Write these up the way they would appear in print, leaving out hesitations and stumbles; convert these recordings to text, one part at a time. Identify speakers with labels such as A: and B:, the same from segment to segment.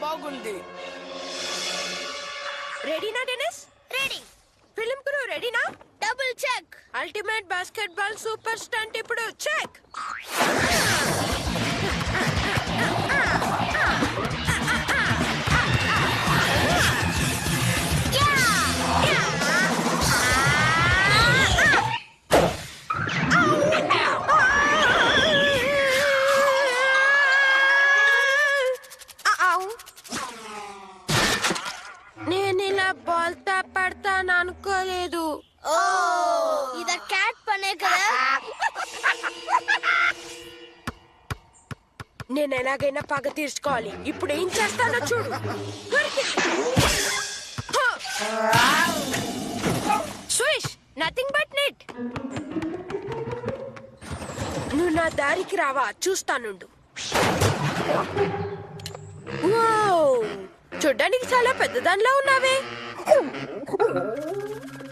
A: బాగుంది.
B: రెడీనా Denis?
C: Ready.
B: Film crew రెడీనా?
C: Double check.
B: Ultimate basketball super stunt ఇప్పుడు చెక్. నేను ఇలా బాల్తో పడతాను అనుకోలేదు.
C: ఓ ఇద క్యాట్ పనే కదా.
B: నేను ఎలాగైనా పగ తీర్చుకోవాలి. ఇప్పుడు ఏం చేస్తానో చూడు. Swish, nothing but net. నువ్వు నా దారికి రావా, చూస్తానుండు. చూడ్డానికి చాలా పెద్దదానిలా ఉన్నావే.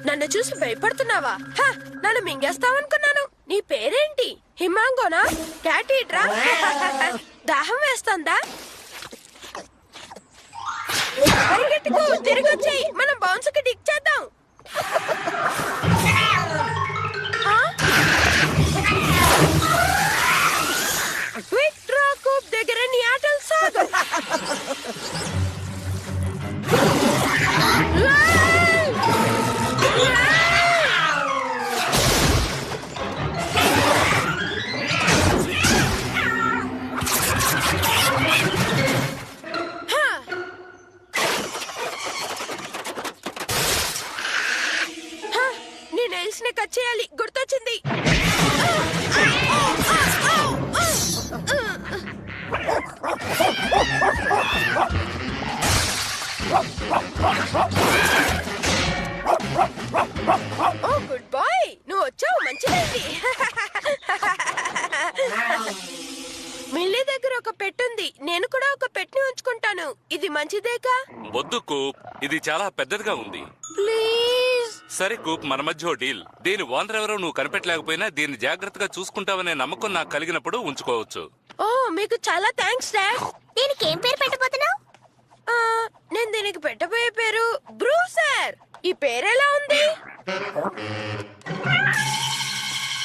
B: నన్ను చూసి భయపడుతున్నావా? నన్ను మింగేస్తావనుకున్నాను. నీ పేరేంటి? హిమాంగోనా? క్యాట్ ఈట్రా? దాహం వేస్తుందా? పరిగెట్టుకు, తిరిగొచ్చి మనం బౌన్స్ కి డిక్ చేద్దాం. క్విక్ డ్రా కూప్ దగ్గర నీ ఆటలు సాగు. నేను ఎల్స్ని కట్ చేయాలి, గుర్తొచ్చింది. ఓ గుడ్ బాయ్, నువ్వు వచ్చావు, మంచిదండి. మిల్లీ దగ్గర ఒక పెట్టుంది. నేను కూడా ఒక పెట్ని ఉంచుకుంటాను. ఇది మంచిదేకా?
D: వద్దు కూప్, ఇది చాలా పెద్దదిగా ఉంది.
B: ప్లీజ్.
D: సరే కూప్, మన మధ్య డీల్. దీని ఓనర్ ఎవరో నువ్వు కనిపెట్టలేకపోయినా దీన్ని జాగ్రత్తగా చూసుకుంటావనే నమ్మకం నాకు కలిగినప్పుడు ఉంచుకోవచ్చు.
B: ఓ మీకు చాలా థ్యాంక్స్ డాడ్.
C: దీనికి ఏం పేరు పెట్టబోతున్నావు?
B: నేను దీనికి పెట్టబోయే పేరు బ్రూసర్. ఈ పేరు ఎలా ఉంది?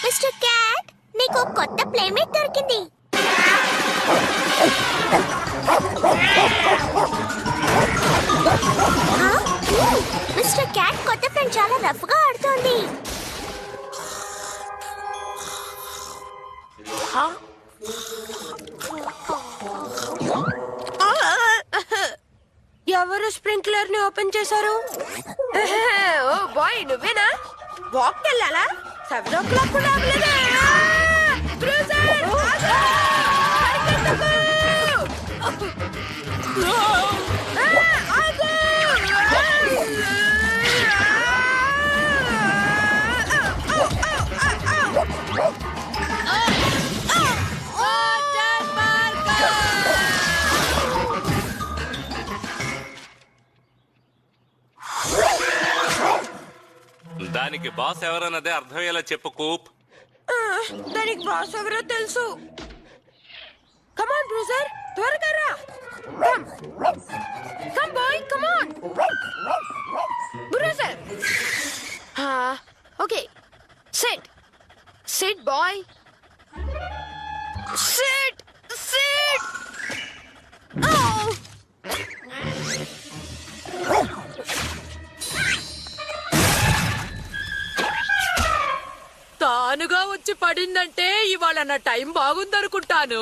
C: మిస్టర్ క్యాట్, నీకు కొత్త ప్లేమేట్ దొరికింది. మిస్టర్ క్యాట్ కొత్త ఫ్రెండ్ చాలా రఫ్ గా ఆడుతోంది.
B: ఎవరు స్ప్రింక్లర్ ని ఓపెన్ చేశారు? ఓ బాయ్, నువ్వేనా? వాక్ వెళ్ళాలా? 7 o'clock కూడా అవ్వలేదా? బ్రూసర్,
D: దానికి బాస్ ఎవరన్నదే అర్థమయ్యేలా చెప్పు కూప్.
B: దానికి బాస్ ఎవరో తెలుసు. కమాన్ బ్రూసర్, త్వరగా రా. Come boy, come on Bruiser. Okay, sit sit boy, sit sit.
E: తానుగా వచ్చి పడిందంటే ఇవాళ నా టైం బాగుందనుకుంటాను.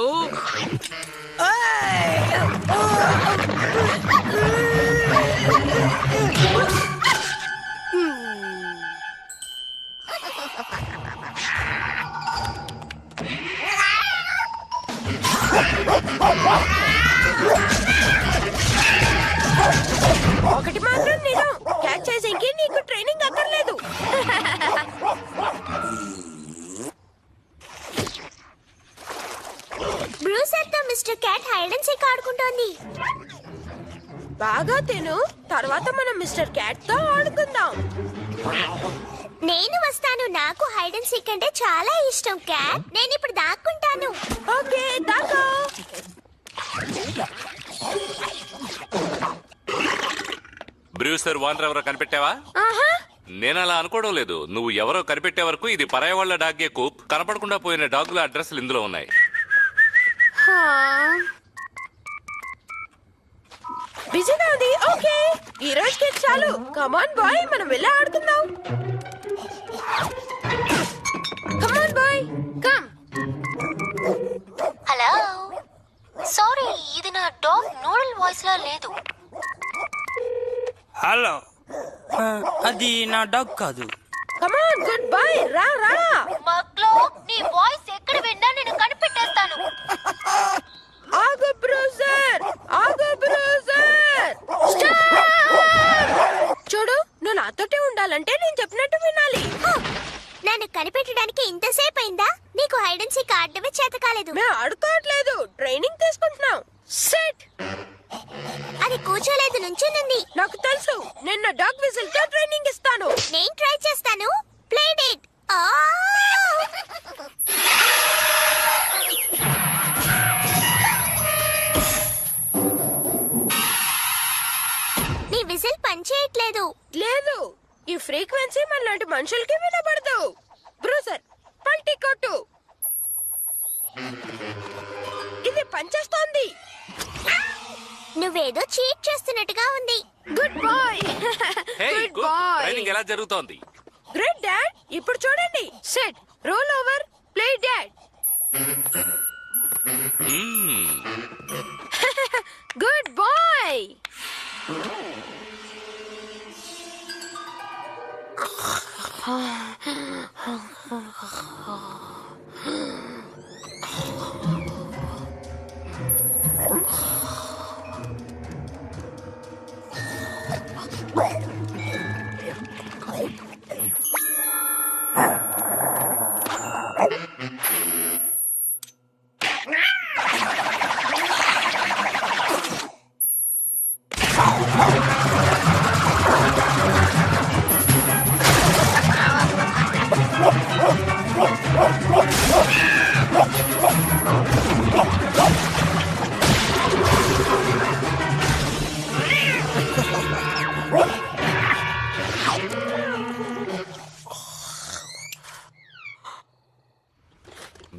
B: ఒకటి మాత్రం నిజం, క్యాచ్ చేసేకి నీకు ట్రైనింగ్ అక్కర్లేదు.
C: బ్రూసర్ తో Mister Cat hide and seek ఆడుకుంటోంది.
B: బాగా తిను, తర్వాత మనం మిస్టర్ క్యాట్ తో ఆడుకుందాం.
C: నేను వస్తాను, నాకు హైడ్ అండ్ సీక్ అంటే చాలా ఇష్టం క్యాట్. నేను ఇప్పుడు దాక్కుంటాను.
B: ఓకే, దాక్కో.
D: బ్రూసర్ వానర్ ఎవరో కనిపెట్టావా?
B: ఆహా.
D: నేను అలా అనుకోవడం లేదు. నువ్వు ఎవరో కనిపెట్టే వరకు ఇది పరాయి వాళ్ళ డాగే కూప్. కనపడకుండా పోయిన డాగుల అడ్రస్లు ఇందులో ఉన్నాయి.
B: బిజీగా ఉంది. ఓకే, ఈ రోజుకి చాలు. కమాన్ బాయ్, మనం వెళ్ళి ఆడుకుందాం. Come on boy, come.
C: Hello, sorry, ఇది నా డాగ్ నూడల్ వాయిస్ లా లేదు.
A: హలో, అది నా డాగ్ కాదు.
B: కమాన్, గుడ్ బై. రా రా.
C: మగ్లో నీ వాయిస్ ఎక్కడ విన్నా నేను కనిపెట్టేస్తాను.
B: ఆగు బ్రూజర్, ఆగు బ్రూజర్. చూడు, నువ్వు నాతోటే ఉండాలంటే నేను చెప్పినట్టు వినాలి.
C: నన్ను కనిపెట్టడానికి ఇంతసేపు అయిందా? నీకు హైడ్ అండ్ సీక్ ఆడటమే చేత కాలేదు.
B: మేము ఆడుకోవట్లేదు, ట్రైనింగ్ తీసుకుంటున్నాం. సెట్.
C: అది కూర్చోలేదు, నుంచుంది.
B: నాకు తెలుసు, నిన్న డాగ్ విజిల్ తో ట్రైనింగ్ ఇస్తాను.
C: నేను ట్రై చేస్తాను. Play date. నీ విజిల్ పనిచేయట్లేదు.
B: లేదు, ఈ ఫ్రీక్వెన్సీ మనలాంటి మనుషులకి వినబడదు. బ్రూజర్, పల్టీ కొట్టు. ఇది పనిచేస్తోంది.
C: నువ్వేదో చీట్ చేస్తున్నట్టుగా ఉంది.
B: Good boy.
D: Hey
B: good
D: Coop,
B: boy.
D: Training ఎలా జరుగుతోంది?
B: Great dad. ఇప్పుడు చూడండి. Set, roll over, play dead. Good boy.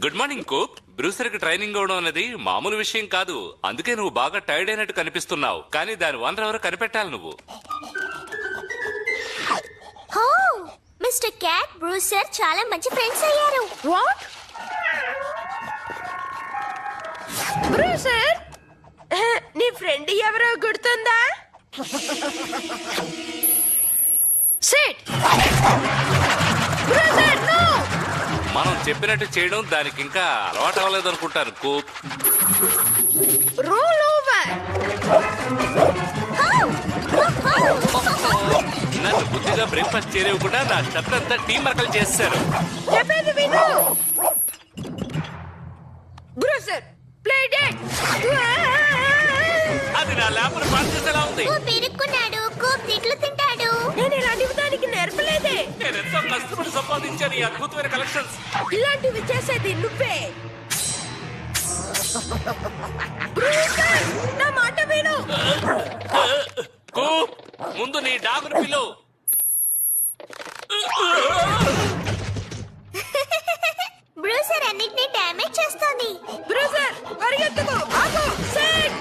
D: Good morning Coop. Bruiser కి ట్రైనింగ్ ఇవ్వడం అనేది మామూలు విషయం కాదు. అందుకే నువ్వు బాగా టైర్డ్ అయినట్టు కనిపిస్తున్నావు. కానీ దాని ఓనర్ ఎవరో కనిపెట్టాలి నువ్వు.
C: హో, మిస్టర్ క్యాట్, బ్రూసర్ చాలా మంచి ఫ్రెండ్స్ అయ్యారు.
B: వాట్? బ్రూసర్, నీ ఫ్రెండ్ ఎవరో గుర్తుందా? సిట్. బ్రూసర్, నో.
D: మనం చెప్పినట్టు చేయడం దానికి ఇంకా అలవాటు అవ్వలేదు అనుకుంటాను కూప్.
B: Role over.
D: నన్ను బుద్ధిగా బ్రేక్ఫాస్ట్ చేయలేకుండా నా షర్ట్ అంతా టీం వర్కలు చేశారు.
B: చెప్పేది విను. బ్రూసర్, ప్లే డెడ్.
D: అది నా ల్యాప్ను పాల్చేసేలా ఉంది.
C: కూప్ ఇరుక్కున్నాడు. కూప్ తిట్లు తింటాడు.
B: నేను ఇలాంటివి దానికి నేర్పలేదే.
D: నేను ఎంతో కష్టపడి సంపాదించాను ఈ అద్భుతమైన కలెక్షన్స్.
B: ఇలాంటివి చేసేది నువ్వే. బ్రూసర్, నా మాట విను.
D: కూప్, ముందు నీ డాగును పిలు.
C: బ్రూసర్ అన్నిటినీ డ్యామేజ్ చేస్తోంది.
B: బ్రూసర్, పరిగెత్తుకు. ఆగు. సెట్.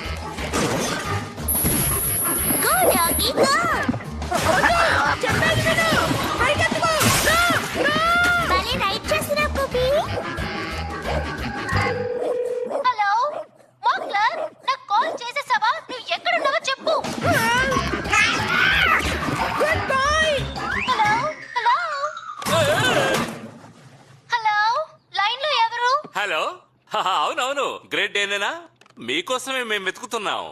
C: Go doggie go.
B: చెప్పేది విను. పరిగెత్తుకు. Go, go.
C: భలే రైడ్ చేస్తున్నావు కూపీ. హలో మాక్లర్, నాకు కాల్ చేసేసావా? నువ్వు ఎక్కడున్నావో చెప్పు.
B: Good boy.
C: Hello hello hello, line లో ఎవరు?
D: హలో. అవునవును, గ్రేట్ డేనేనా? మీకోసమే మేము వెతుకుతున్నాం.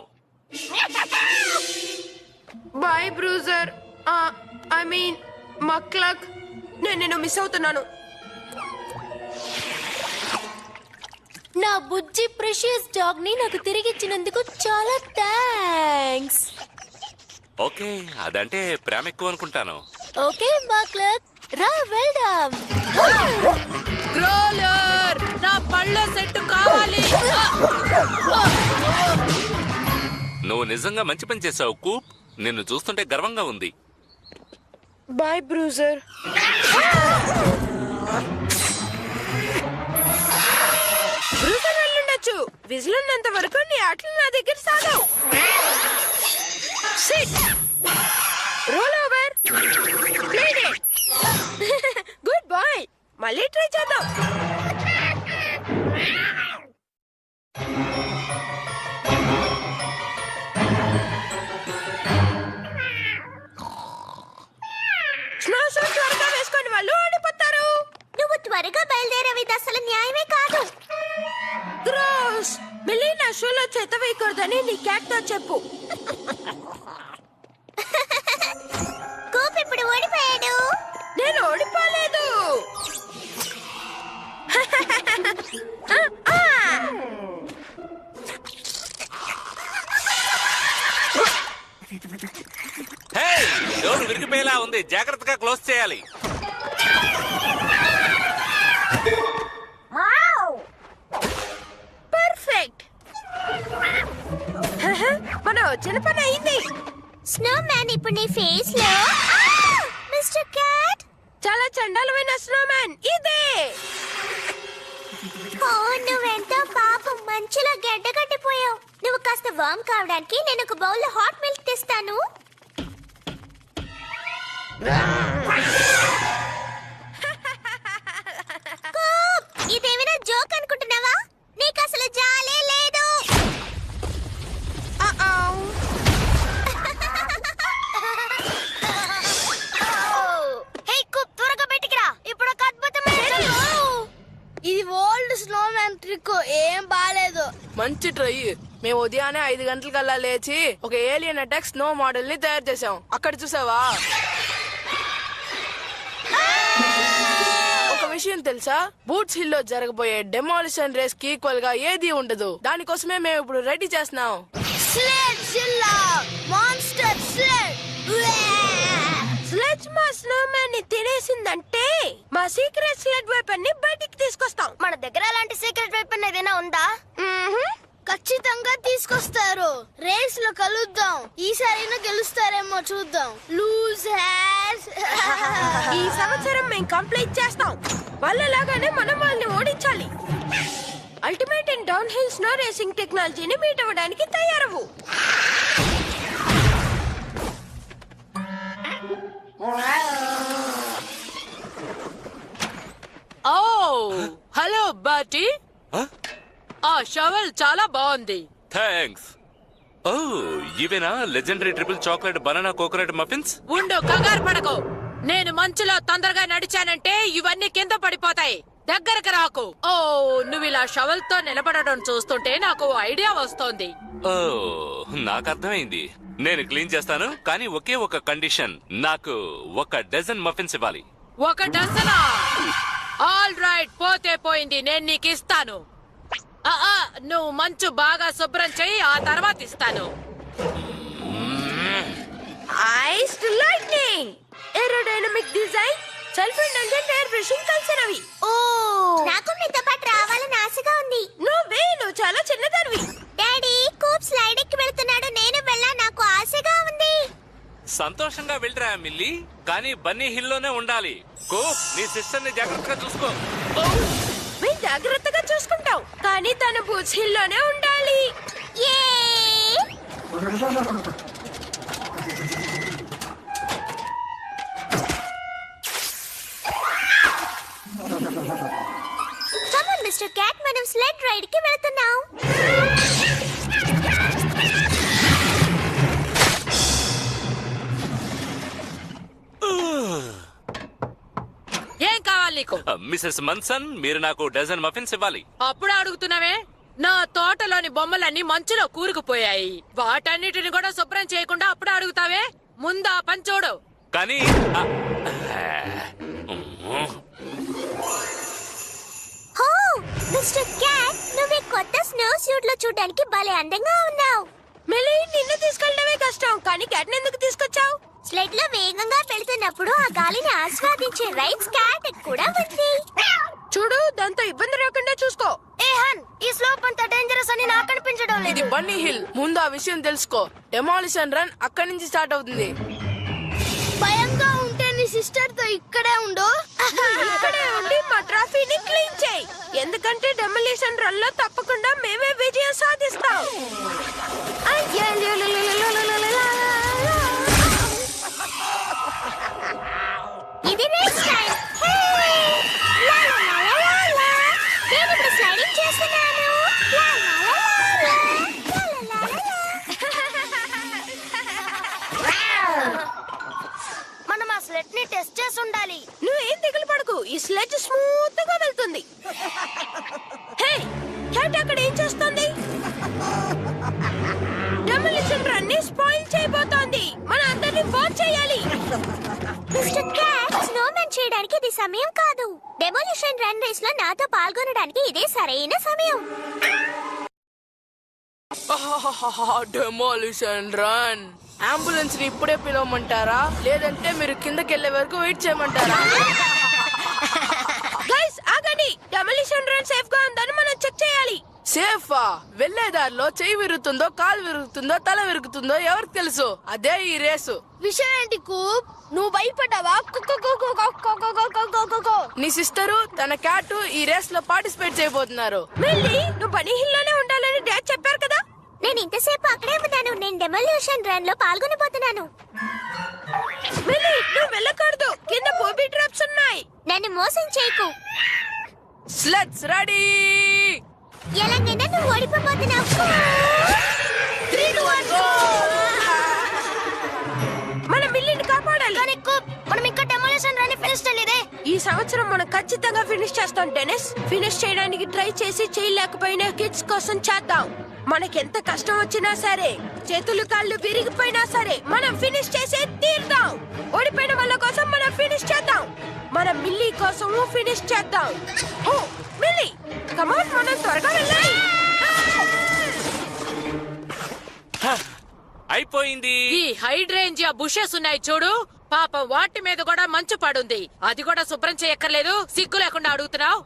B: Bye Bruiser. ఐ మీన్ మక్లక్. నేను నిన్ను మిస్ అవుతున్నాను.
C: నా బుజ్జి ప్రెషియస్ డాగ్ ని నాకు తిరిగిచ్చినందుకు చాలా థ్యాంక్స్.
D: ఓకే, అదంటే ప్రేమ ఎక్కువ అనుకుంటాను.
C: ఓకే మాక్లక్, రా వెళ్దాం.
E: రోలర్, నా పళ్ళ సెట్ కావాలి.
D: నువ్వు నిజంగా మంచి పని చేసావు కూప్. నిన్ను చూస్తుంటే గర్వంగా ఉంది.
B: బాయ్ బ్రూజర్. బ్రూజర్ వెళ్ళుండొచ్చు. విజిల్ ఉన్నంత వరకు నీ ఆటలు నా దగ్గర సాగవు. Sit, roll over, played it. Good boy. మళ్ళీ ట్రై చేద్దాం. స్నో సూట్ త్వరగా వేసుకొని వాళ్ళు ఓడిపోతారు.
C: నువ్వు త్వరగా బయలుదేరవి అసలు న్యాయమే కాదు.
B: గ్రోస్. మిల్లీ నా షూలో చేత వేయకూడదని నీ క్యాట్ తో చెప్పు.
C: కూప్ ఇప్పుడు ఓడిపోయాడు.
B: నేను ఓడిపోలేదు.
D: హే, డోర్ విరిగిపోయేలా ఉంది. జాగ్రత్తగా క్లోజ్ చేయాలి.
B: పర్ఫెక్ట్. మన వచ్చిన పని అయింది.
C: స్నో మ్యాన్ ఇప్పుడు నీ ఫేస్ లో. మిస్టర్ క్యాట్,
B: చాలా చండాలమైన స్నోమ్యాన్ ఇదే.
C: ఓ నువ్వెంతో పాపం, మంచిలో గడ్డ కట్టిపోయావు. నువ్వు కాస్త వామ్ కావడానికి నేను ఒక బౌల్ లో హాట్ మిల్క్ తెస్తాను. కూప్, ఇదేమైనా జోక్ అనుకుంటున్నావా? నీకు అసలు జాలే లేదు. హే కూప్, త్వరగా బయటికి రా. ఇప్పుడు ఒక అద్భుతమైన
F: ఇది ఓల్డ్ స్నోమ్యాన్ ట్రిక్, ఏం బాలేదు.
E: మంచి ట్రై. మేము ఉదయాన్నే 5 గంటలకల్లా లేచి ఒక ఏలియన్ అటాక్ స్నో మోడల్ ని తయారు చేసాం. అక్కడ చూసావా? ఒక విషయం తెలుసా? బూట్స్ హిల్ లో జరగబోయే డెమాలిషన్ రేస్ కి ఈక్వల్ గా ఏది ఉండదు. దానికోసమే మేము ఇప్పుడు రెడీ చేస్తున్నాం.
F: స్లెడ్ జిల్లా మాన్స్టర్ స్లెడ్.
B: స్లెడ్జ్ మా స్నోమ్యాన్ ని తినేసిందంటే మా సీక్రెట్ స్లెడ్ వెపన్ ని బయటికి తీసుకొస్తాం.
F: మన దగ్గర అలాంటి సీక్రెట్ వెపన్ ఏదైనా ఉందా? ఖచ్చితంగా తీసుకొస్తారు. రేస్ లో కలుద్దాం. ఈసారైనా గెలుస్తారేమో చూద్దాం. లూజర్స్.
B: ఈ సంవత్సరం మేము కంప్లీట్ చేస్తాం. వాళ్ళలాగానే మనం వాళ్ళని ఓడించాలి. Ultimate and downhill snow racing టెక్నాలజీని మీట్ అవ్వడానికి తయారవు.
E: ఓ హలో బాటి. ఆ షవల్ చాలా బాగుంది.
D: థ్యాంక్స్. ఓ, ఇవేనా legendary triple chocolate banana coconut muffins?
E: ఉండు, కంగారు పడకు. నేను మంచులో తొందరగా నడిచానంటే ఇవన్నీ కింద పడిపోతాయి. దగ్గరకు రాకు. ఓ, నువ్వు ఇలా షవల్ తో నిలబడడం చూస్తుంటే నాకు ఐడియా వస్తోంది.
D: ఓ, నాకు అర్థమైంది. నేను క్లీన్ చేస్తాను, కానీ ఒకే ఒక కండిషన్. నాకు 1 డజన్ మఫిన్స్ ఇవ్వాలి.
E: 1 డజనా? ఆల్ రైట్, పోతే పోయింది, నేను నీకు ఇస్తాను. నువ్వు మంచు బాగా శుభ్రం చెయ్యి, ఆ తర్వాత ఇస్తాను.
B: Ice lightning, aerodynamic design, self indulgent air brushing కలిసినవి.
C: ఓ, నాకు మీతో పాటు రావాలని ఆశగా ఉంది.
B: నువ్వు చాలా చిన్నదానివి.
C: డాడీ, కూప్ స్లైడ్ ఎక్కి వెళ్తున్నాడు. నేను వెళ్ళా, నాకు ఆశగా ఉంది.
D: సంతోషంగా వెళ్ళరా మిల్లీ, కానీ బన్నీ హిల్ లోనే ఉండాలి. కోప్, నీ సిస్టర్ ని జాగ్రత్తగా చూసుకో.
B: మేము జాగ్రత్తగా చూసుకుంటాం, కానీ తన బూట్స్ హిల్ లోనే ఉండాలి.
C: కమాన్ మిస్టర్ క్యాట్, మనం స్లెడ్ రైడ్ కి వెళ్తున్నాం.
E: ఏం కావాలి నీకు?
D: మిసెస్ మన్సన్, మీరు నాకు డజన్ మఫిన్స్ ఇవ్వాలి.
E: అప్పుడే అడుగుతున్నావే? నా తోటలోని బొమ్మలన్నీ మంచులో కూరుకుపోయాయి. వాటన్నిటిని కూడా శుభ్రం చేయకుండా అప్పుడే అడుగుతావే? ముందు ఆ పని చూడు.
D: కానీ
C: హో, మిస్టర్ క్యాట్, నువ్వు కొత్త స్నో సూట్ లో చూడడానికి భలే అందంగా ఉన్నావు.
B: మెలి, నిన్ను తీసుకెళ్ళడమే కష్టం, కానీ క్యాట్ ఎందుకు తీసుకొచ్చావు?
C: స్లెడ్ లో వేగంగా వెళ్తున్నప్పుడు ఆ గాలిని ఆస్వాదించే రైడ్స్ క్యాట్ కూడా ఉంది.
B: చూడు, దాంతో ఇబ్బంది రాకుండా చూసుకో.
F: ఏ హన్, ఈ స్లోప్ అంత డేంజరస్ అని నాకు అనిపించడం లేదు.
E: ఇది
G: బన్నీ హిల్. ముందు ఆ విషయం తెలుసుకో. డెమాలిషన్ రన్ అక్కడి నుంచి స్టార్ట్ అవుతుంది.
F: భయంగా ఉంటే నీ సిస్టర్ తో ఇక్కడే ఉండు.
B: ఇక్కడే ఉండి మా ట్రాఫీని క్లీన్ చేయి. ఎందుకంటే డెమోలిషన్ రన్ లో తప్పకుండా మేమే విజయం సాధిస్తాం.
C: ఇది రేస్ టైం. నేను ఇప్పుడు స్లైడింగ్ చేస్తున్నాను.
F: మనం ఆ స్లెట్ ని టెస్ట్ చేసి ఉండాలి.
B: నువ్వేం దిగులు పడకు, ఈ స్లెడ్జ్ స్మూత్ గా వెళ్తుంది. హే, క్యాట్ అక్కడ ఏం చేస్తుంది? డెమోలిషన్ రన్ ని స్పాయిల్ చేయబోతోంది. మన అందరిని వాచ్ చేయాలి.
C: మిస్టర్ క్యాట్, స్నోమ్యాన్ చేయడానికి ఇది సమయం కాదు. డెమోలిషన్ రన్ రేస్ లో నాతో పాల్గొనడానికి ఇదే సరైన సమయం.
G: Demolition run. అంబులెన్స్ ని ఇప్పుడే పిలవమంటారా, లేదంటే మీరు కిందకి వెళ్ళే వరకు వెయిట్ చేయమంటారా?
B: గైస్ ఆగండి. డెమోలిషన్ రన్ సేఫ్ గా ఉందని మనం చెక్ చేయాలి.
G: సేఫా? వెళ్లే దారిలో చెయ్యి విరుగుతుందో, కాలు విరుగుతుందో, తల విరుగుతుందో ఎవరికి తెలుసు? అదే ఈ రేసు.
F: విషయం ఏంటి కూప్? నువ్వు భయపడ్డావా?
G: నీ సిస్టరు, తన క్యాట్ ఈ రేస్ లో పార్టిసిపేట్ చేయబోతున్నారు.
B: మిల్లీ, నువ్వు బనీ హిల్ లోనే ఉండాలని డాడ్ చెప్పారు కదా.
C: నేను ఇంతసేపు అక్కడే ఉన్నాను. నేను డెమోలిషన్ రన్ లో పాల్గొనబోతున్నాను.
B: మిల్లీ, నువ్వు వెళ్ళకూడదు. కింద బోబీ ట్రాప్స్ ఉన్నాయి.
C: నన్ను మోసం చేయకు.
G: Slates ready.
C: ఎలాగైనా నువ్వు ఓడిపోతున్నావు.
B: 3, 2, 1, go! మనం మిల్లీని కాపాడాలి.
F: కానీ కూప్, మనం ఇంకా డెమోలిషన్ రన్ ఫినిష్ చేయలేదే.
B: ఈ సంవత్సరం మనం ఖచ్చితంగా ఫినిష్ చేస్తాం డెనిస్. ఫినిష్ చేయడానికి ట్రై చేసి చేయలేకపోయిన కిడ్స్ కోసం చేద్దాం. మనకెంత కష్టం వచ్చినా సరే, చేతులు కాళ్ళు విరిగిపోయినా సరే, మనం ఫినిష్ చేసే తీరుతాం. ఓడిపోయిన వాళ్ళ కోసం మనం ఫినిష్ చేద్దాం. మనం మిల్లీ కోసం ఫినిష్ చేద్దాం. ఓ మిల్లీ, కమ్ ఆన్, మనం త్వరగా వెళ్ళాలి.
D: అయిపోయింది.
E: ఈ హైడ్రేంజియా బుషెస్ ఉన్నాయి చూడు, పాపం వాటి మీద కూడా మంచు పడుంది. అది కూడా శుభ్రం చేయక్కర్లేదు. సిగ్గు లేకుండా అడుగుతున్నావు.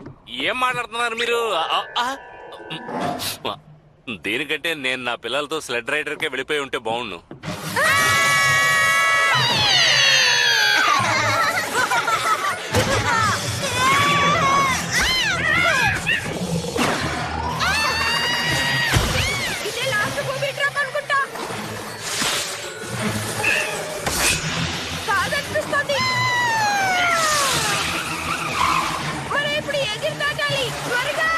D: ఏం మాట్లాడుతున్నారు మీరు? దీనికంటే నేను నా పిల్లలతో స్లెడ్ రైడర్ కే వెళ్ళిపోయి ఉంటే బాగుండు.
B: ఇదే లాస్ట్ బోబీ ట్రాప్ అనుకుంటా. కాదనిపిస్తుంది. మనం ఇప్పుడు ఎగిరి దాటాలి. త్వరగా.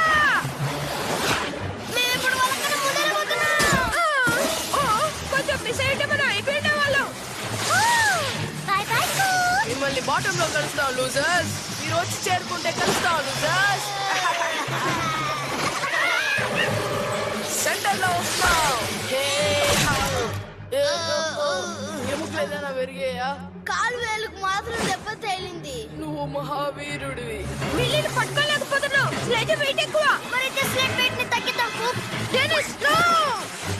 B: కొంచెం మిస్ అయితే మనం అయిపోయిన వాళ్ళం.
C: Bye bye Coop.
G: మిమ్మల్ని బాటమ్ లో కలుస్తాం లూజర్స్. మీరు వచ్చి చేరుకుంటే కలుస్తాం లూజర్స్. సెంటర్ లో వస్తాం. ఎముకలేదైనా పెరిగాయా?
F: కాలు వేలుకు మాత్రం దెబ్బ తేలింది.
G: నువ్వు మహావీరుడివి.
B: మిల్లీని పట్టుకోలేకపోతున్నావు. స్లెడ్జ్ వెయిట్ ఎక్కువ.
F: మరైతే స్లెడ్ వెయిట్ ని తగ్గిద్దాం కూప్.
B: Denis, no!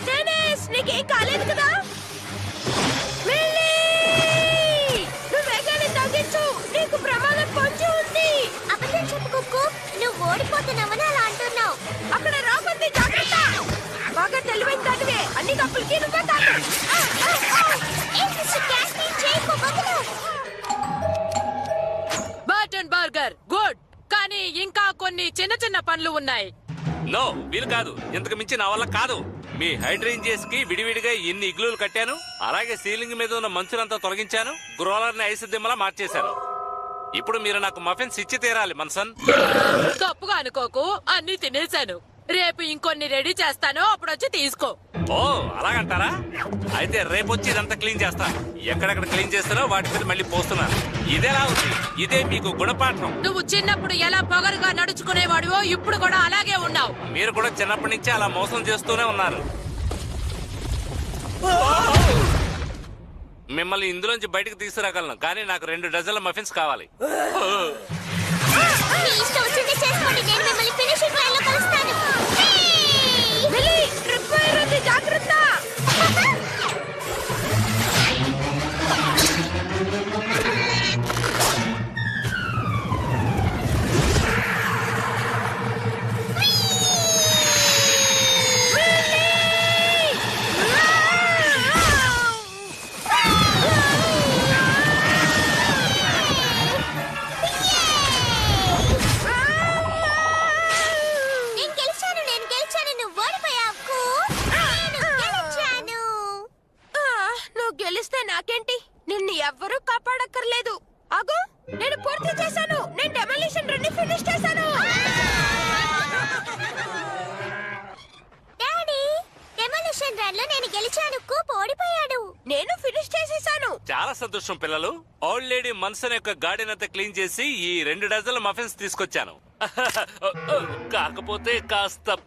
B: డెనిస్, నీకేం కాలేదు కదా? మిల్లీ! నువ్వు వేగాన్ని తగ్గించు. నీకు ప్రమాదం పొంచి ఉంది.
C: అబద్ధం చెప్పుకో కూప్. నువ్వు ఓడిపోతున్నావని అలా అంటున్నావు.
B: అక్కడ రాబంది, జాగ్రత్త. బాగా తెలివైన దానివే. అన్ని కప్పులకి నువ్వే తాకు.
C: ఏ మిస్టర్ క్యాట్, నీ చేయకు, వదలు.
E: బర్టన్ బర్గర్ గుడ్, కానీ ఇంకా కొన్ని చిన్న చిన్న పనులు ఉన్నాయి.
D: నో, వీలు కాదు. ఇంతకు మించి నా వల్ల కాదు. మీ హైడ్రేంజియస్ కి విడివిడిగా ఎన్ని ఇగ్లూలు కట్టాను, అలాగే సీలింగ్ మీద ఉన్న మంచునంతా తొలగించాను, గ్రోలర్ ని ఐస్ దిమ్మలా మార్చేశాను. ఇప్పుడు మీరు నాకు మఫిన్స్ ఇచ్చి తీరాలి మన్సన్.
E: తప్పుగా అనుకోకు, అన్ని తినేశాను. రేపు ఇంకొన్ని రెడీ చేస్తాను, అప్పుడు వచ్చి తీసుకో.
D: ఓ, అలాగంటారా? అయితే రేపు వచ్చి ఇదంతా క్లీన్ చేస్తా. ఎక్కడెక్కడ క్లీన్ చేస్తానో వాటి మీద మళ్ళీ పోస్తున్నాను. ఇదేలా ఉంది? ఇదే మీకు గుణపాఠం.
E: నువ్వు చిన్నప్పుడు ఎలా పొగరుగా నడుచుకునేవాడివో ఇప్పుడు కూడా అలాగే ఉన్నావు.
D: మీరు కూడా చిన్నప్పటి నుంచి అలా మోసం చేస్తూనే ఉన్నారు. మిమ్మల్ని ఇందులోంచి బయటకు తీసుకురాగలను, కానీ నాకు 2 డజన్ల మఫిన్స్ కావాలి.
C: మీ ఇష్టం వచ్చింది చేసుకోండి. నేను మిమ్మల్ని ఫినిషింగ్ లైన్ లో కలుస్తాను.
B: మిల్లీ, ట్రిప్ వైర్ ఉంది, జాగ్రత్త. భయపడక్కర్లేదు. ఆగు, నేను పూర్తి చేశాను. నేను డెమోలిషన్ రన్ ని ఫినిష్ చేశాను.
C: డాడీ, డెమోలిషన్ రన్ లో నేను గెలిచాను. కూప్ ఓడిపోయాడు.
B: నేను ఫినిష్ చేసేసాను.
D: చాలా సంతోషం పిల్లలు. ఓల్డ్ లేడీ మన్సన్ యొక్క గార్డెన్ అంతా క్లీన్ చేసి ఈ 2 డజన్ల మఫిన్స్ తీసుకొచ్చాను. కాకపోతే కాస్త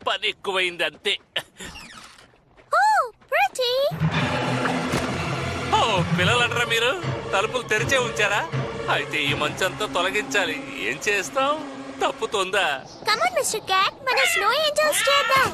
D: పని ఎక్కువైంది అంతే.
C: ఓ ప్రిటీ.
D: ఓ పిల్లలంటారా మీరు? తలుపులు తెరిచే ఉంచారా? అయితే ఈ మంచంతా తొలగించాలి. ఏం చేస్తాం? తప్పుతుందా?
C: కమ్ ఆన్ మిస్టర్ క్యాట్, మనం స్నో ఏంజల్స్ చేద్దాం.